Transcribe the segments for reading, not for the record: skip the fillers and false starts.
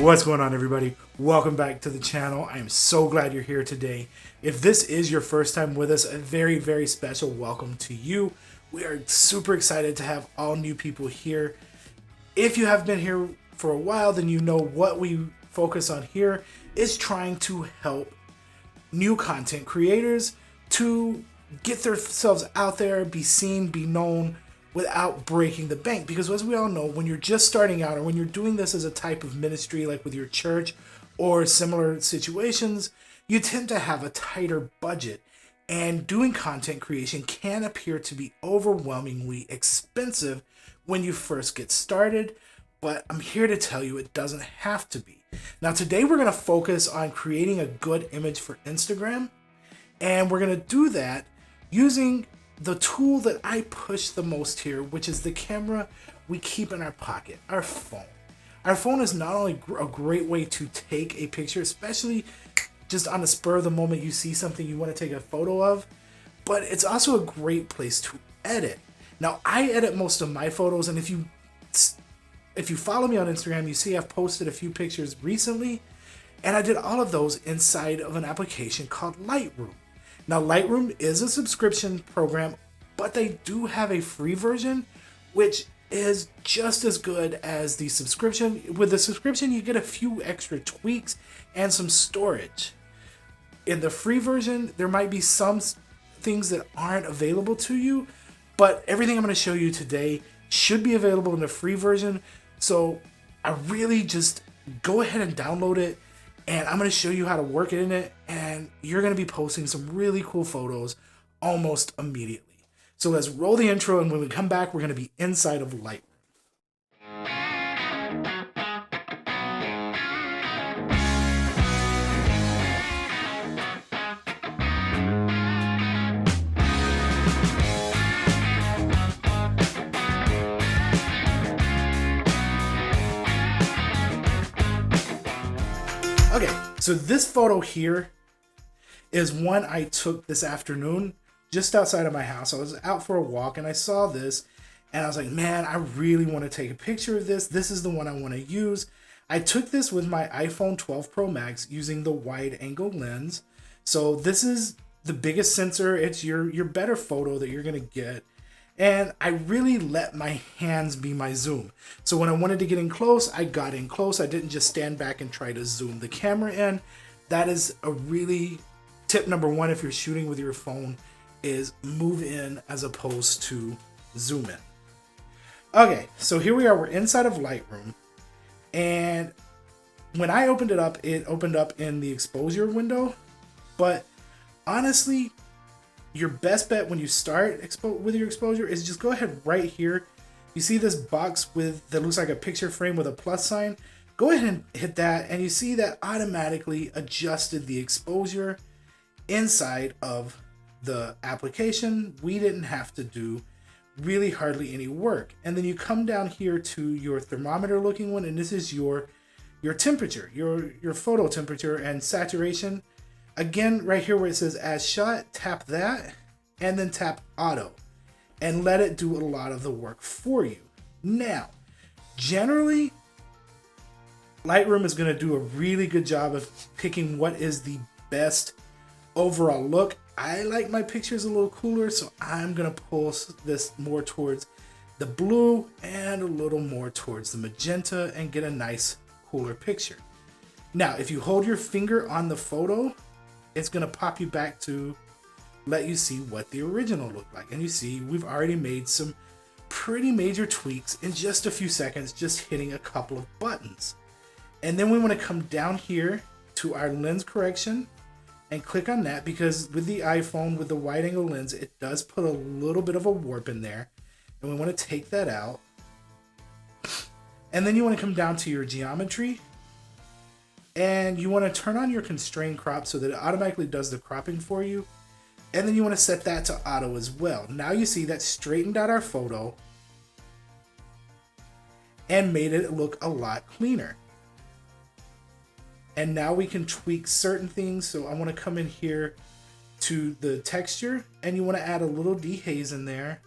What's going on, everybody? Welcome back to the channel. I am so glad you're here today. If this is your first time with us, a very, very special welcome to you. We are super excited to have all new people here. If you have been here for a while, then you know what we focus on here is trying to help new content creators to get themselves out there, be seen, be known without breaking the bank. Because as we all know, when you're just starting out or when you're doing this as a type of ministry like with your church or similar situations, you tend to have a tighter budget. And doing content creation can appear to be overwhelmingly expensive when you first get started, but I'm here to tell you it doesn't have to be. Now today we're going to focus on creating a good image for Instagram, and we're going to do that using the tool that I push the most here, which is the camera we keep in our pocket, our phone. Our phone is not only a great way to take a picture, especially just on the spur of the moment you see something you want to take a photo of, but it's also a great place to edit. Now, I edit most of my photos, and if you follow me on Instagram, you see I've posted a few pictures recently, and I did all of those inside of an application called Lightroom. Now, Lightroom is a subscription program, but they do have a free version, which is just as good as the subscription. With the subscription, you get a few extra tweaks and some storage. In the free version, there might be some things that aren't available to you, but everything I'm going to show you today should be available in the free version. So I really just go ahead and download it, and I'm going to show you how to work it in it, and you're going to be posting some really cool photos almost immediately. So let's roll the intro, and when we come back, we're going to be inside of Lightroom. Okay, so this photo here is one I took this afternoon just outside of my house. I was out for a walk and I saw this and I was like, man, I really want to take a picture of this. This is the one I want to use. I took this with my iPhone 12 Pro Max using the wide angle lens. So this is the biggest sensor. It's your better photo that you're going to get. And I really let my hands be my zoom. So when I wanted to get in close, I got in close. I didn't just stand back and try to zoom the camera in. That is a really tip number one if you're shooting with your phone, is move in as opposed to zoom in. Okay, so here we are. We're inside of Lightroom. And when I opened it opened up in the exposure window. But honestly, your best bet when you start with your exposure is just go ahead right here. You see this box that looks like a picture frame with a plus sign? Go ahead and hit that, and you see that automatically adjusted the exposure inside of the application. We didn't have to do really hardly any work. And then you come down here to your thermometer looking one, and this is your temperature, your photo temperature and saturation. Again, right here where it says as shot, tap that and then tap auto and let it do a lot of the work for you. Now, generally, Lightroom is going to do a really good job of picking what is the best overall look. I like my pictures a little cooler, so I'm going to pull this more towards the blue and a little more towards the magenta and get a nice cooler picture. Now, if you hold your finger on the photo, it's going to pop you back to let you see what the original looked like. And you see we've already made some pretty major tweaks in just a few seconds, just hitting a couple of buttons. And then we want to come down here to our lens correction and click on that, because with the iPhone, with the wide angle lens, it does put a little bit of a warp in there. And we want to take that out. And then you want to come down to your geometry, and you want to turn on your constrain crop so that it automatically does the cropping for you. And then you want to set that to auto as well. Now you see that straightened out our photo and made it look a lot cleaner. And now we can tweak certain things. So I want to come in here to the texture, and you want to add a little dehaze in there.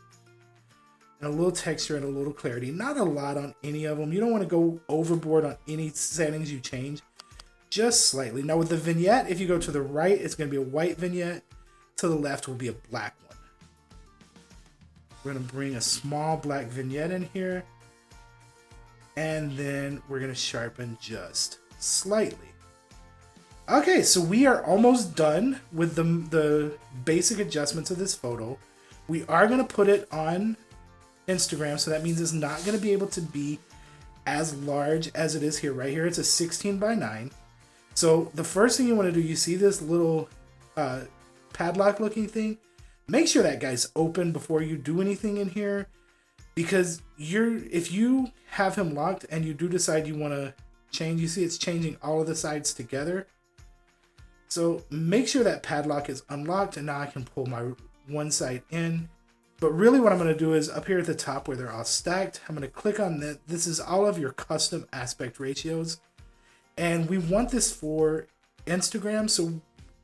and a little texture and a little clarity. Not a lot on any of them. You don't want to go overboard on any settings you change. Just slightly. Now with the vignette, if you go to the right, it's going to be a white vignette. To the left will be a black one. We're going to bring a small black vignette in here. And then we're going to sharpen just slightly. Okay, so we are almost done with the basic adjustments of this photo. We are going to put it on Instagram, so that means it's not going to be able to be as large as it is here. Right here, it's a 16:9. So the first thing you want to do, you see this little padlock looking thing? Make sure that guy's open before you do anything in here, because if you have him locked and you do decide you want to change, you see it's changing all of the sides together. So make sure that padlock is unlocked, and now I can pull my one side in. But really what I'm going to do is up here at the top where they're all stacked, I'm going to click on that. This is all of your custom aspect ratios. And we want this for Instagram. So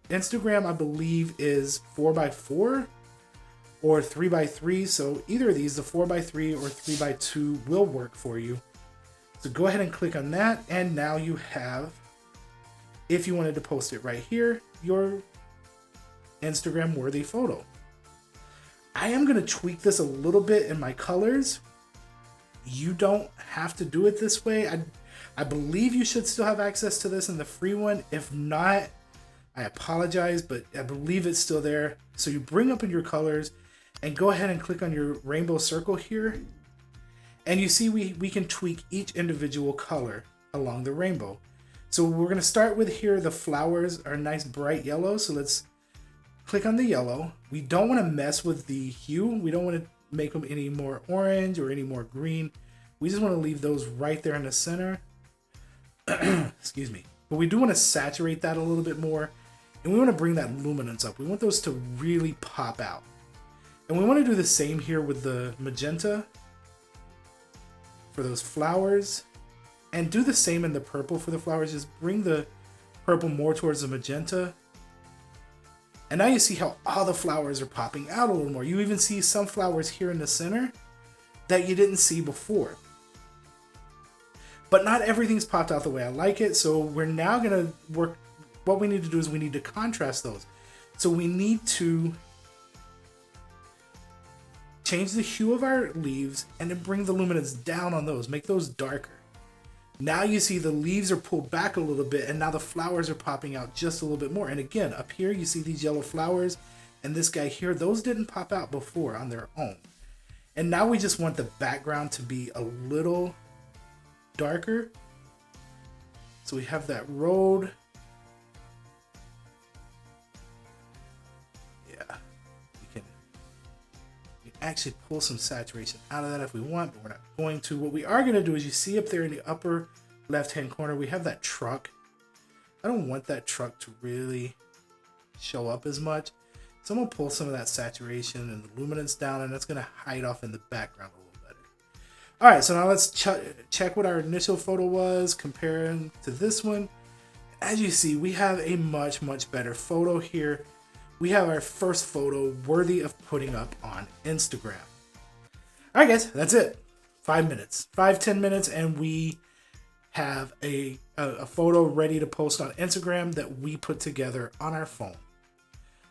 Instagram, I believe, is 4:4 or 3:3. So either of these, the 4:3 or 3:2 will work for you. So go ahead and click on that. And now you have, if you wanted to post it right here, your Instagram worthy photo. I am going to tweak this a little bit in my colors. You don't have to do it this way. I believe you should still have access to this in the free one. If not, I apologize, but I believe it's still there. So you bring up in your colors and go ahead and click on your rainbow circle here. And you see we can tweak each individual color along the rainbow. So we're going to start with here, the flowers are nice bright yellow. So let's click on the yellow. We don't want to mess with the hue. We don't want to make them any more orange or any more green. We just want to leave those right there in the center. Excuse me. But we do want to saturate that a little bit more. And we want to bring that luminance up. We want those to really pop out. And we want to do the same here with the magenta for those flowers. And do the same in the purple for the flowers. Just bring the purple more towards the magenta. And now you see how all the flowers are popping out a little more. You even see some flowers here in the center that you didn't see before. But not everything's popped out the way I like it. So we're now going to work. What we need to do is we need to contrast those. So we need to change the hue of our leaves and then bring the luminance down on those. Make those darker. Now you see the leaves are pulled back a little bit, and now the flowers are popping out just a little bit more. And again, up here you see these yellow flowers, and this guy here, those didn't pop out before on their own. And now we just want the background to be a little darker. So we have that road. Yeah, we can actually pull some saturation out of that if we want, but we're not going to. What we are going to do is, you see up there in the upper left hand corner, we have that truck. I don't want that truck to really show up as much, so I'm going to pull some of that saturation and the luminance down, and that's going to hide off in the background a little better. All right, so now let's check what our initial photo was comparing to this one. As you see, we have a much better photo here. We have our first photo worthy of putting up on Instagram. All right, guys, that's it. 5 minutes, 5-10 minutes, and we have a photo ready to post on Instagram that we put together on our phone.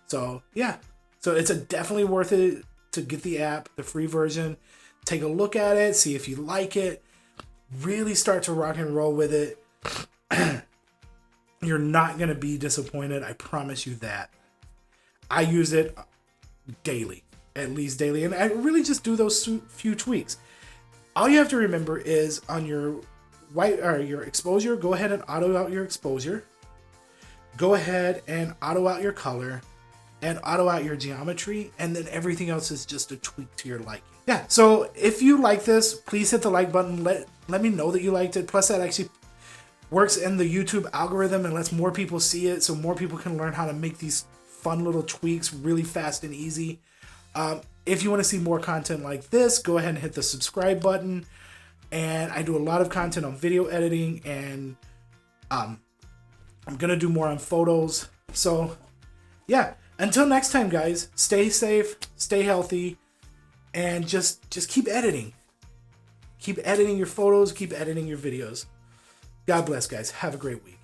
So yeah, so it's definitely worth it to get the app, the free version. Take a look at it, see if you like it. Really start to rock and roll with it. You're not gonna be disappointed. I promise you that. I use it daily, at least daily, and I really just do those few tweaks. All you have to remember is on your your exposure, go ahead and auto out your exposure. Go ahead and auto out your color and auto out your geometry, and then everything else is just a tweak to your liking. Yeah, so if you like this, please hit the like button. Let me know that you liked it. Plus, that actually works in the YouTube algorithm and lets more people see it, so more people can learn how to make these fun little tweaks really fast and easy. If you want to see more content like this, go ahead and hit the subscribe button. And I do a lot of content on video editing, and I'm gonna do more on photos. So yeah, until next time, guys, stay safe, stay healthy, and just keep editing. Keep editing your photos, keep editing your videos. God bless, guys. Have a great week.